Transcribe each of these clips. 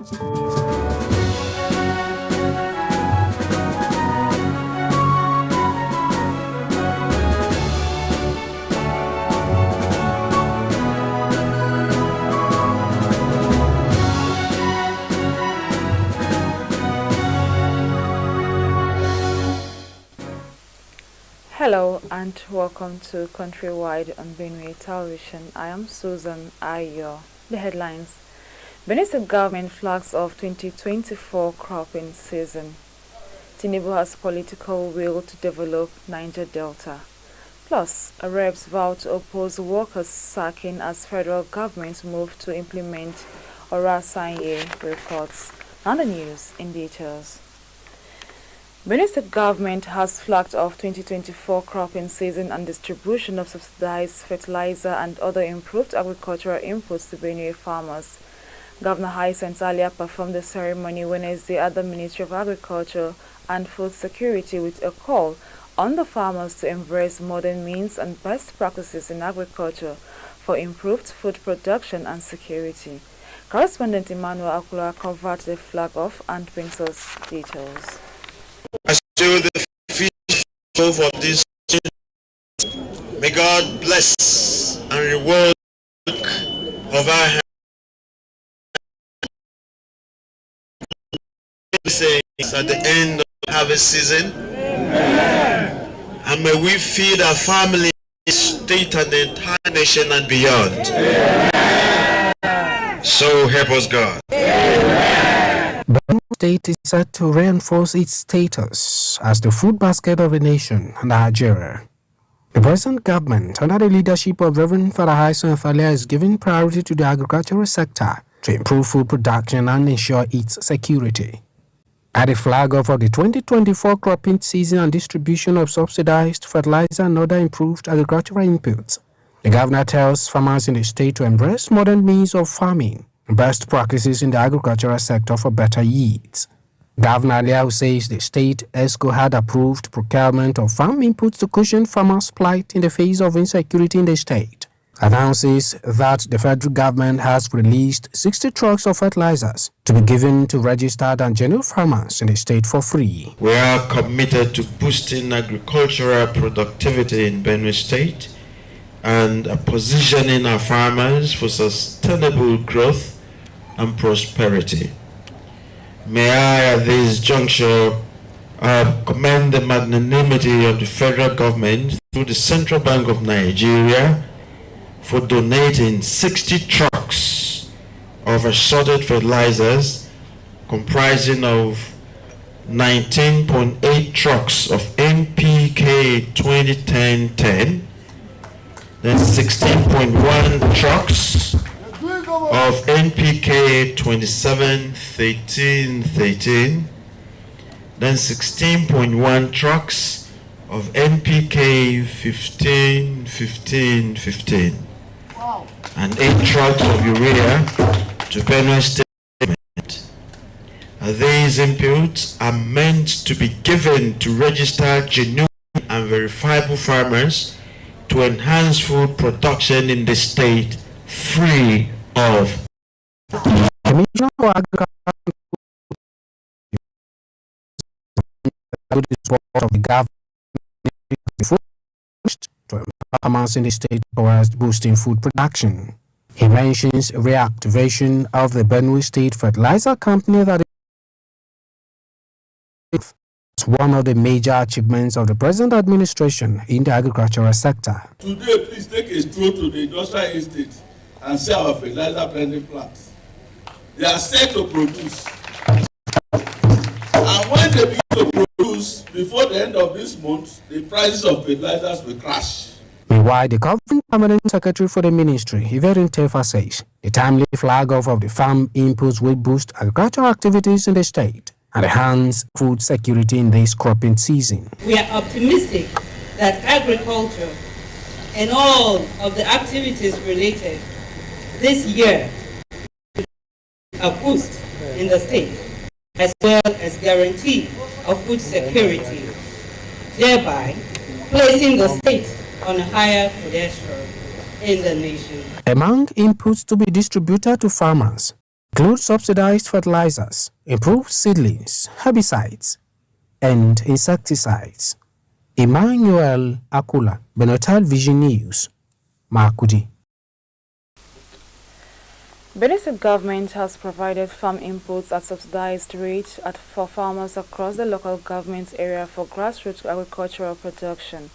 Hello and welcome to Countrywide on Benue Television. I am Susan Ayo. The headlines: Benue State government flags off 2024 cropping season. Tinubu has political will to develop Niger Delta. Plus, reps vow to oppose workers sacking as federal government move to implement Orasanye reports. Now the news in details. Benue State government has flagged off 2024 cropping season and distribution of subsidized fertilizer and other improved agricultural inputs to Benue farmers. Governor Hyacinth Alia performed the ceremony Wednesday at the Ministry of Agriculture and Food Security with a call on the farmers to embrace modern means and best practices in agriculture for improved food production and security. Correspondent Emmanuel Akula covered the flag off and brings us details. I still the fish of this. May God bless and reward the work of our hands. At the end of the harvest season. Amen. And may we feed our family, state and the entire nation and beyond. Amen. So help us God. Benue State is set to reinforce its status as the food basket of the nation, Nigeria. The present government, under the leadership of Reverend Father Hyacinth Alia, is giving priority to the agricultural sector to improve food production and ensure its security. At the flag off of the 2024 cropping season and distribution of subsidized fertilizer and other improved agricultural inputs, the governor tells farmers in the state to embrace modern means of farming, best practices in the agricultural sector for better yields. Governor Alia says the state ESCO had approved procurement of farm inputs to cushion farmers' plight in the face of insecurity in the state. Announces that the federal government has released 60 trucks of fertilizers to be given to registered and genuine farmers in the state for free. We are committed to boosting agricultural productivity in Benue State and positioning our farmers for sustainable growth and prosperity. May I at this juncture commend the magnanimity of the federal government through the Central Bank of Nigeria for donating 60 trucks of assorted fertilizers comprising of 19.8 trucks of NPK 2010-10, then 16.1 trucks of NPK 27-13-13, then 16.1 trucks of NPK 15-15-15, and 8 trucks of urea to Benue State. These inputs are meant to be given to registered, genuine and verifiable farmers to enhance food production in the state free of. Commissioner for Agriculture with the support of the government to empower farmers in the state towards boosting food production. He mentions reactivation of the Benue State Fertilizer Company that is one of the major achievements of the present administration in the agricultural sector. Today, please take a stroll to the industrial estate and see our fertilizer blending plants. They are set to produce. And when they begin to produce, before the end of this month, the prices of fertilizers will crash. Meanwhile, the government permanent secretary for the ministry, Iverin Tefa, says the timely flag off of the farm inputs will boost agricultural activities in the state and enhance food security in this cropping season. We are optimistic that agriculture and all of the activities related this year a boost in the state, as well as guarantee of food security, thereby placing the state on a higher pedestal in the nation. Among inputs to be distributed to farmers, include subsidized fertilizers, improved seedlings, herbicides, and insecticides. Emmanuel Akula, Benatal Vision News, Makudi. Benin State government has provided farm inputs at subsidized rates for farmers across the local government area for grassroots agricultural production.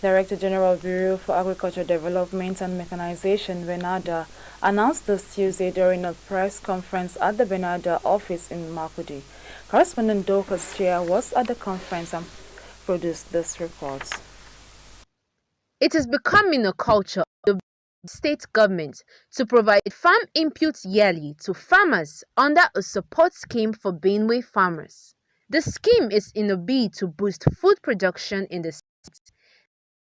Director General Bureau for Agriculture Development and Mechanization, Benada, announced this Tuesday during a press conference at the Benada office in Makudi. Correspondent Dorcas Chia was at the conference and produced this report. It is becoming a culture of the state government to provide farm inputs yearly to farmers under a support scheme for Benue farmers. The scheme is in a bid to boost food production in the state.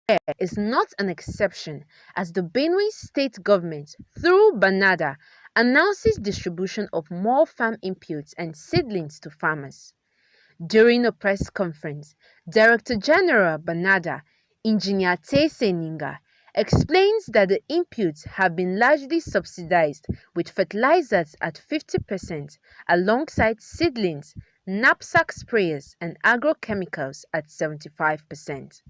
There is not an exception as the Benue state government, through Banada, announces distribution of more farm inputs and seedlings to farmers. During a press conference, Director General Banada, Engineer Tese Ninga, explains that the inputs have been largely subsidized with fertilizers at 50% alongside seedlings, knapsack sprayers and agrochemicals at 75%.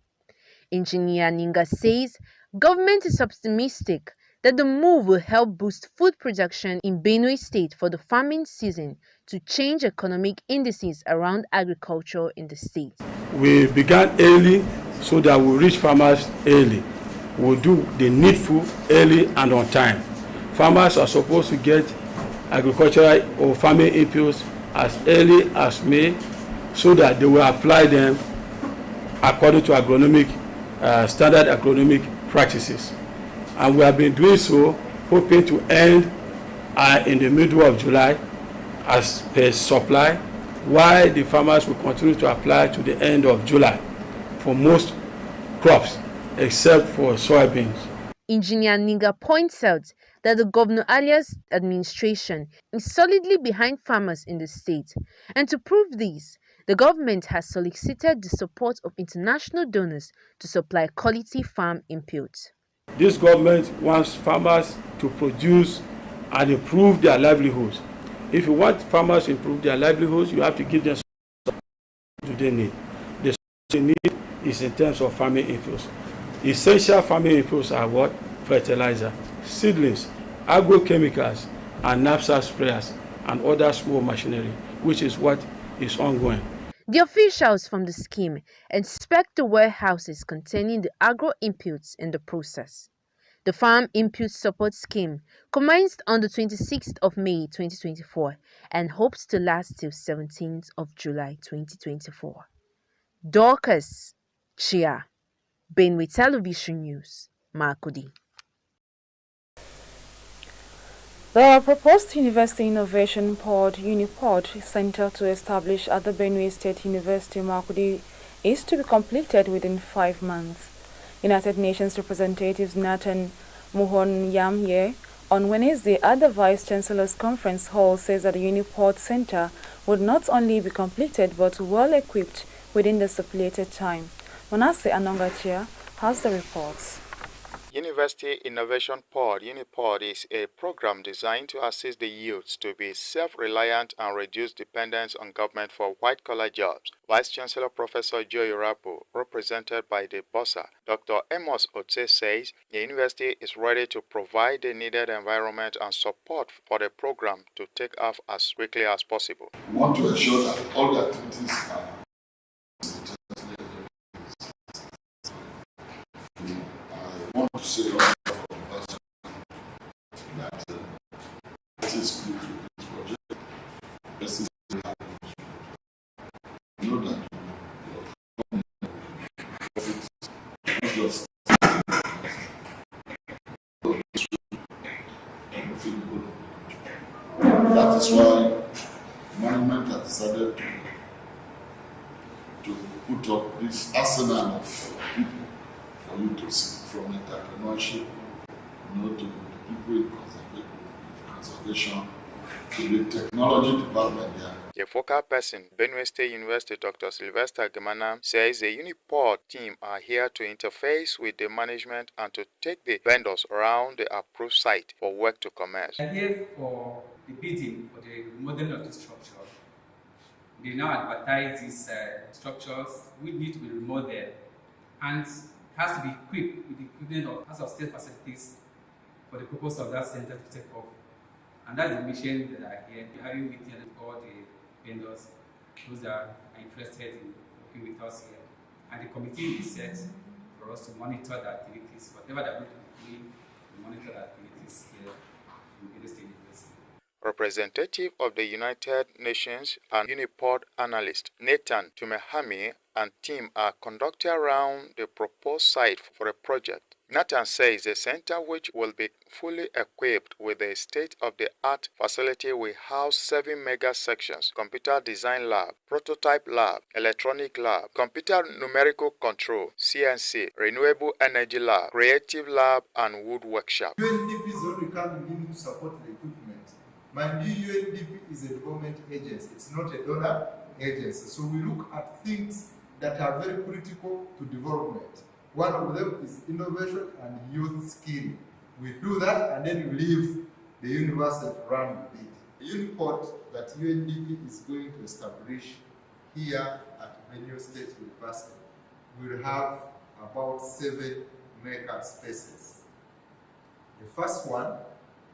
Engineer Ninga says government is optimistic that the move will help boost food production in Benue State for the farming season to change economic indices around agriculture in the state. We began early so that we reach farmers early. We'll do the needful early and on time. Farmers are supposed to get agricultural or farming inputs as early as May so that they will apply them according to standard agronomic practices. And we have been doing so, hoping to end in the middle of July as per supply, while the farmers will continue to apply to the end of July for most crops except for soybeans. Engineer Ninga points out that the Governor Alias administration is solidly behind farmers in the state, and to prove this, the government has solicited the support of international donors to supply quality farm inputs. This government wants farmers to produce and improve their livelihoods. If you want farmers to improve their livelihoods, you have to give them what they need. The they need is in terms of farming inputs. Essential farming inputs are what? Fertilizer, seedlings, agrochemicals, and knapsack sprayers, and other small machinery, which is what is ongoing. The officials from the scheme inspect the warehouses containing the agro inputs in the process. The Farm Input Support Scheme commenced on the 26th of May 2024 and hopes to last till 17th of July 2024. Dorcas Chia, Benue Television News, Makudi. The proposed University Innovation Pod Unipod Center to establish at the Benue State University Makudi is to be completed within 5 months. United Nations representatives Nathan Muhonyamye on Wednesday at the Vice Chancellor's Conference Hall says that the Unipod Center would not only be completed but well equipped within the stipulated time. Manasseh Anongachia has the reports. University Innovation Pod Unipod is a program designed to assist the youths to be self-reliant and reduce dependence on government for white-collar jobs. Vice Chancellor Professor Joy Rapo, represented by the BOSA, Dr. Amos Otse, says the university is ready to provide the needed environment and support for the program to take off as quickly as possible. We want to ensure that all the activities are want to say that this is good to this project. This is you know that not just that is why management has decided to put up this arsenal of people for you to see, from entrepreneurship, to the people in conservation, to the technology department there. The focal person, Benue State University Dr. Sylvester Gemanam, says the Unipod team are here to interface with the management and to take the vendors around the approved site for work to commence. We are here for the bidding for the remodeling of the structure. They now advertise these structures which need to be remodeled and has to be equipped with the equipment of House of State facilities for the purpose of that center to take off. And that's the mission that I hear. We're having meetings with all the vendors, those that are interested in working with us here. And the committee is set for us to monitor the activities, whatever they're going to be doing, to monitor the activities here in Benin State University. Representative of the United Nations and Uniport analyst Nathan Tumehami and team are conducting around the proposed site for a project. Nathan says the center, which will be fully equipped with a state-of-the-art facility, will house 7 mega sections: computer design lab, prototype lab, electronic lab, computer numerical control, CNC, renewable energy lab, creative lab, and wood workshop. UNDP is only coming in to support the equipment. Mind you, UNDP is a government agency. It's not a donor agency. So we look at things that are very critical to development. One of them is innovation and youth skill. We do that and then we leave the university to run with it. The Uniport that UNDP is going to establish here at Benue State University will have about 7 maker spaces. The first one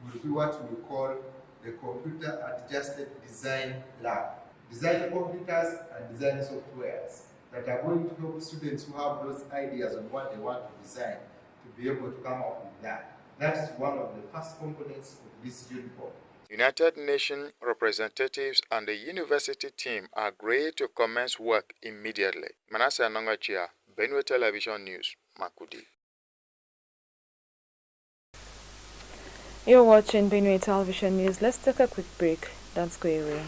will be what we call the Computer Adjusted Design Lab. Design computers and design softwares that are going to help students who have those ideas on what they want to design to be able to come up with that. That is one of the first components of this Uniport. United Nations representatives and the university team agree to commence work immediately. Manasseh Nongachia, Benue Television News, Makudi. You're watching Benue Television News. Let's take a quick break. Don't go away.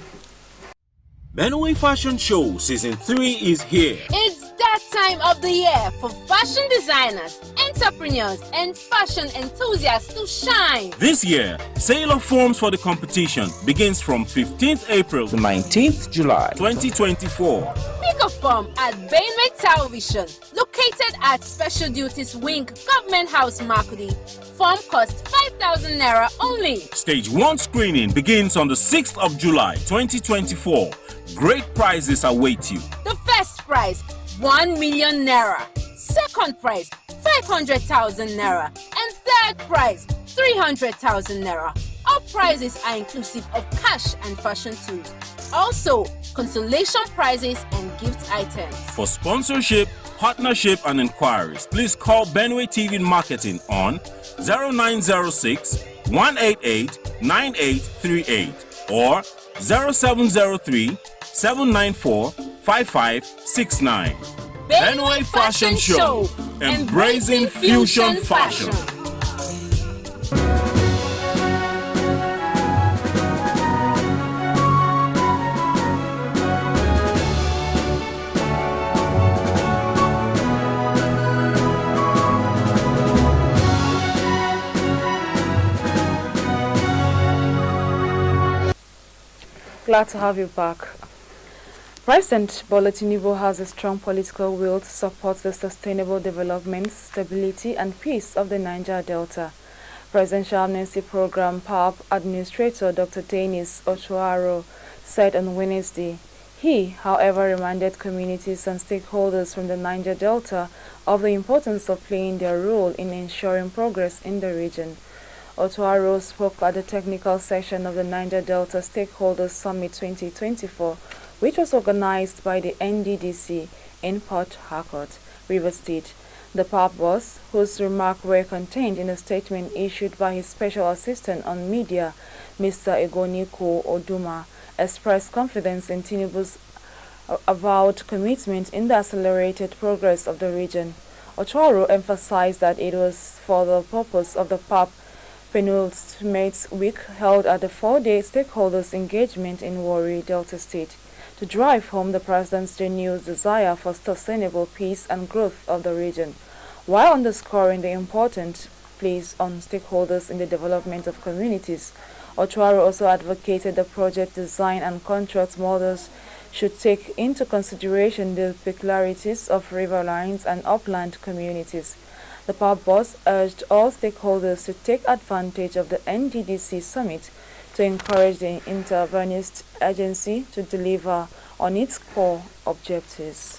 Benue Fashion Show Season 3 is here. It's that time of the year for fashion designers, entrepreneurs, and fashion enthusiasts to shine. This year, sale of forms for the competition begins from 15th April to 19th July 2024. Pick a form at Benue Television, located at Special Duties Wing, Government House, Makudi. Form costs 5,000 Naira only. Stage 1 screening begins on the 6th of July 2024. Great prizes await you. The first prize, 1 million Naira. Second prize, 500,000 Naira. And third prize, 300,000 Naira. All prizes are inclusive of cash and fashion tools. Also, consolation prizes and gift items. For sponsorship, partnership, and inquiries, please call Benue TV Marketing on 0906 188 9838 or 0703 794 5569. Benue Fashion Show, embracing fusion fashion. Glad to have you back. President Bola Tinubu has a strong political will to support the sustainable development, stability and peace of the Niger Delta. Presidential Amnesty Program PAP Administrator Dr. Dennis Otuaro said on Wednesday. He, however, reminded communities and stakeholders from the Niger Delta of the importance of playing their role in ensuring progress in the region. Otuaro spoke at the technical session of the Niger Delta Stakeholders Summit 2024, which was organized by the NDDC in Port Harcourt, Rivers State. The PAP boss, whose remarks were contained in a statement issued by his Special Assistant on Media, Mr. Egoniko Oduma, expressed confidence in Tinubu's avowed commitment in the accelerated progress of the region. Otuaro emphasized that it was for the purpose of the PAP penultimate week held at the 4-day stakeholders engagement in Warri, Delta State, to drive home the President's renewed desire for sustainable peace and growth of the region, while underscoring the important place on stakeholders in the development of communities. Otuaro also advocated the project design and contract models should take into consideration the peculiarities of riverines and upland communities. The PAP boss urged all stakeholders to take advantage of the NDDC summit to encourage the inter-Benue agency to deliver on its core objectives.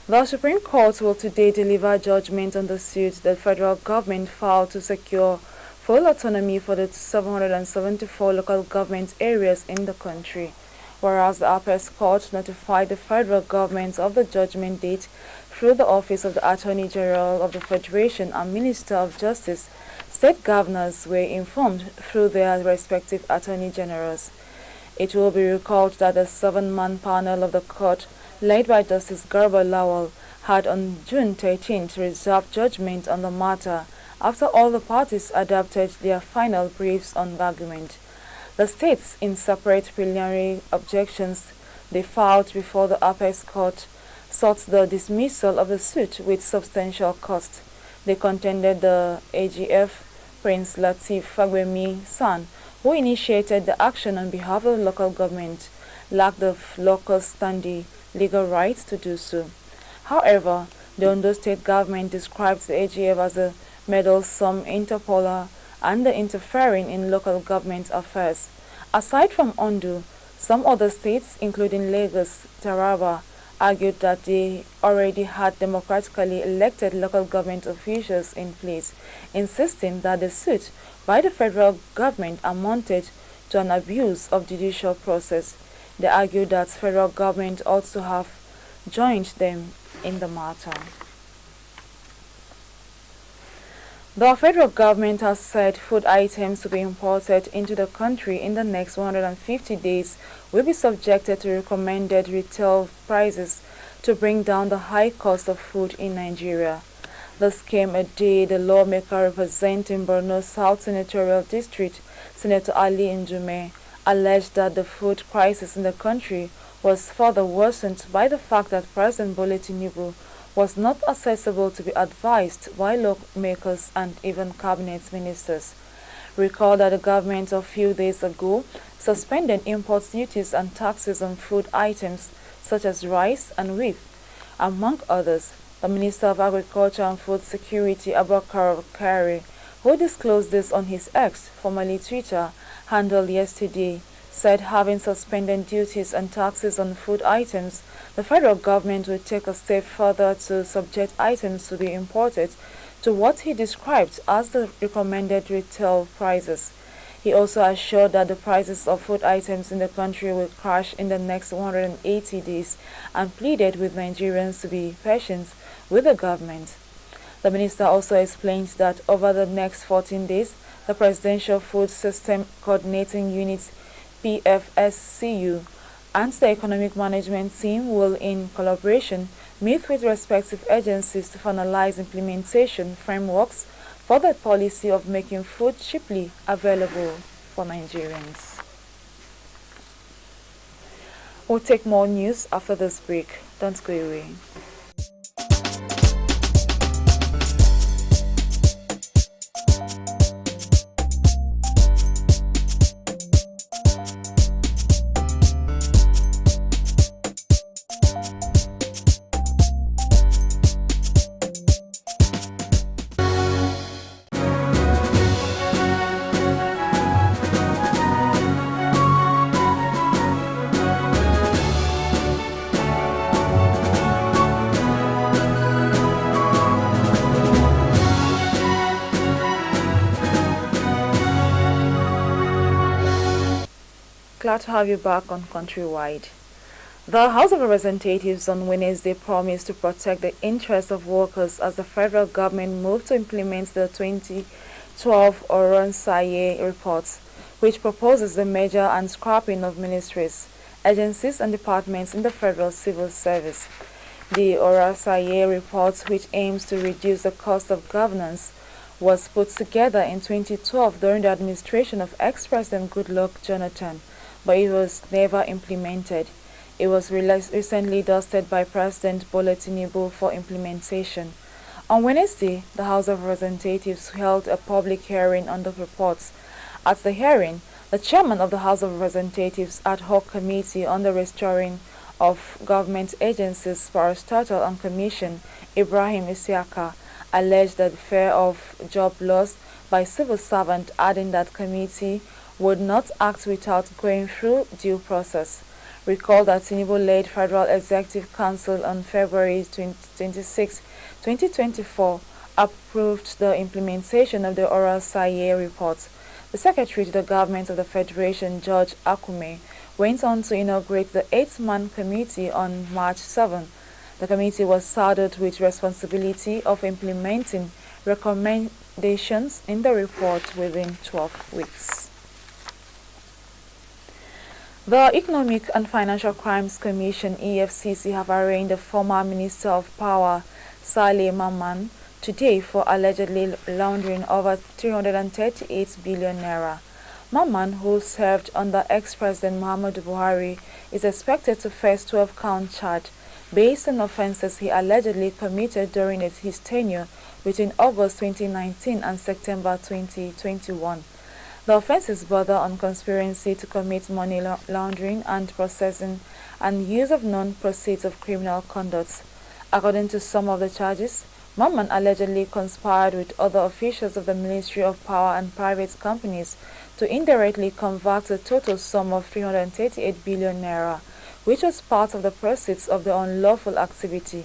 The Supreme Court will today deliver judgment on the suit the federal government filed to secure full autonomy for the 774 local government areas in the country, whereas the Apex Court notified the federal government of the judgment date through the Office of the Attorney General of the Federation and Minister of Justice. State governors were informed through their respective Attorney Generals. It will be recalled that the 7-man panel of the court, led by Justice Garba Lawal, had on June 13th reserved judgment on the matter after all the parties adopted their final briefs on argument. The states, in separate preliminary objections they filed before the Apex Court, sought the dismissal of the suit with substantial cost. They contended the AGF, Prince Latif Fagbemi San, who initiated the action on behalf of the local government, lacked the locus standi legal right to do so. However, the Ondo state government describes the AGF as a meddlesome interpoler and interfering in local government affairs. Aside from Ondo, some other states, including Lagos, Taraba, argued that they already had democratically elected local government officials in place, insisting that the suit by the federal government amounted to an abuse of judicial process. They argued that federal government ought to have joined them in the matter. The federal government has said food items to be imported into the country in the next 150 days will be subjected to recommended retail prices to bring down the high cost of food in Nigeria. This came a day the lawmaker representing Borno South Senatorial District, Senator Ali Njume, alleged that the food crisis in the country was further worsened by the fact that President Bola Tinubu was not accessible to be advised by lawmakers and even cabinet ministers. Recall that the government a few days ago suspended import duties and taxes on food items such as rice and wheat, among others. The Minister of Agriculture and Food Security, Abubakar Kari, who disclosed this on his X, formerly Twitter, handle yesterday, said having suspended duties and taxes on food items, the federal government will take a step further to subject items to be imported to what he described as the recommended retail prices. He also assured that the prices of food items in the country will crash in the next 180 days and pleaded with Nigerians to be patient with the government. The minister also explained that over the next 14 days, the Presidential Food System Coordinating Unit PFSCU and the Economic Management Team will, in collaboration, meet with respective agencies to finalize implementation frameworks for the policy of making food cheaply available for Nigerians. We'll take more news after this break. Don't go away. Glad to have you back on Countrywide. The House of Representatives on Wednesday promised to protect the interests of workers as the federal government moved to implement the 2012 Oronsaye report, which proposes the merger and scrapping of ministries, agencies and departments in the federal civil service. The Oronsaye report, which aims to reduce the cost of governance, was put together in 2012 during the administration of ex-President Goodluck Jonathan, but it was never implemented. It was recently dusted by President Bola Tinubu for implementation. On Wednesday, the House of Representatives held a public hearing on the reports. At the hearing, the chairman of the House of Representatives Ad Hoc Committee on the Restoring of Government Agencies, Parastatal and Commission, Ibrahim Isiaka, alleged that the fear of job loss by civil servant, adding that committee would not act without going through due process. Recall that Tinubu-led Federal Executive Council on February 26, 2024 approved the implementation of the Oral Saye report. The Secretary to the Government of the Federation, George Akume, went on to inaugurate the 8-man committee on March 7. The committee was saddled with responsibility of implementing recommendations in the report within 12 weeks. The Economic and Financial Crimes Commission (EFCC) have arraigned the former Minister of Power, Saleh Mamman, today for allegedly laundering over 338 billion naira. Mamman, who served under ex-President Muhammadu Buhari, is expected to face 12-count charge based on offences he allegedly committed during his tenure between August 2019 and September 2021. The offences border on conspiracy to commit money laundering and processing and use of non-proceeds of criminal conduct. According to some of the charges, Mamman allegedly conspired with other officials of the Ministry of Power and private companies to indirectly convert a total sum of 338 billion naira, which was part of the proceeds of the unlawful activity.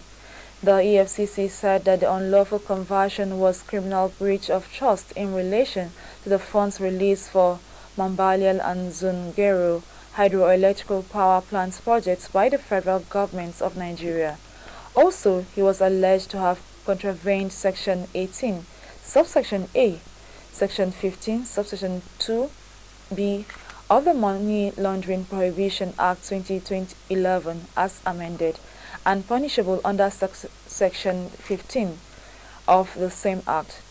The EFCC said that the unlawful conversion was criminal breach of trust in relation to the funds released for Mambalial and Zungeru hydroelectrical power plant projects by the federal government of Nigeria. Also, he was alleged to have contravened Section 18, Subsection A, Section 15, Subsection 2b of the Money Laundering Prohibition Act 2011 as amended, and punishable under Section 15 of the same Act.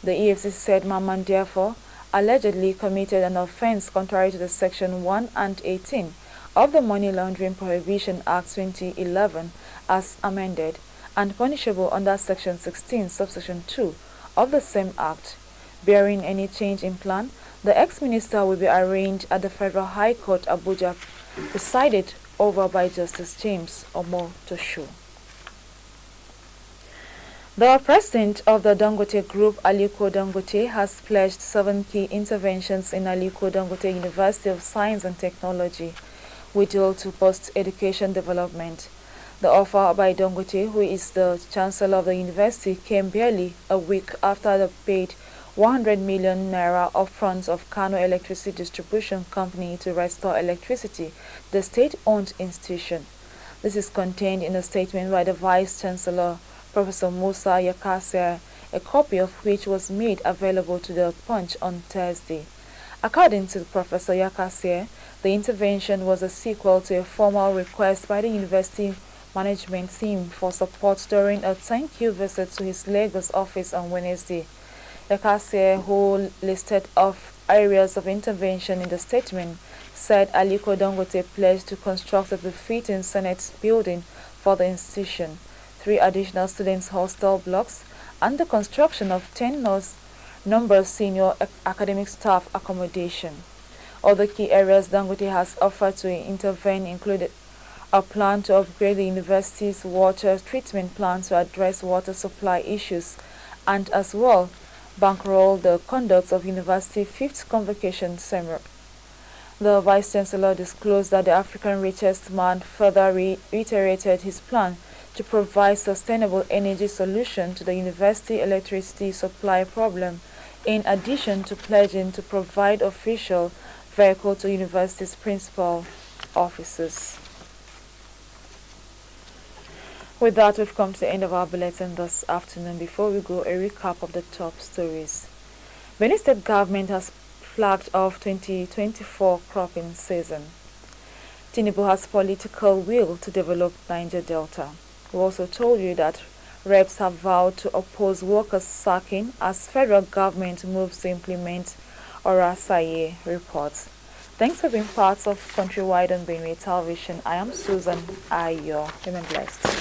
The EFCC said Mamman therefore allegedly committed an offence contrary to the Section 1 and 18 of the Money Laundering Prohibition Act 2011 as amended, and punishable under Section 16, Subsection 2 of the same Act. Bearing any change in plan, the ex-minister will be arraigned at the Federal High Court, Abuja, presided over by Justice James Omotosho. The president of the Dangote Group, Aliko Dangote, has pledged 7 key interventions in Aliko Dangote University of Science and Technology, which will to post-education development. The offer by Dangote, who is the chancellor of the university, came barely a week after the paid 100 million naira upfront of Kano Electricity Distribution Company to restore electricity, the state-owned institution. This is contained in a statement by the Vice Chancellor, Professor Musa Yakasir, a copy of which was made available to the Punch on Thursday. According to Professor Yakasir, the intervention was a sequel to a formal request by the university management team for support during a thank-you visit to his Lagos office on Wednesday. Yakasir, who listed off areas of intervention in the statement, said Aliko Dangote pledged to construct a befitting Senate building for the institution, 3 additional students' hostel blocks, and the construction of 10 number senior academic staff accommodation. Other key areas Dangote has offered to intervene included a plan to upgrade the university's water treatment plant to address water supply issues, and as well bankroll the conduct of university 5th convocation seminar. The Vice Chancellor disclosed that the African richest man further reiterated his plan to provide sustainable energy solution to the university electricity supply problem, in addition to pledging to provide official vehicle to university's principal offices. With that, we've come to the end of our bulletin this afternoon. Before we go, a recap of the top stories. Benin State government has flagged off 2024 cropping season. Tinubu has political will to develop Niger Delta. We also told you that reps have vowed to oppose workers' sacking as federal government moves to implement Oral Saye reports. Thanks for being part of Countrywide on Benue Television. I am Susan Ayo. Remain blessed.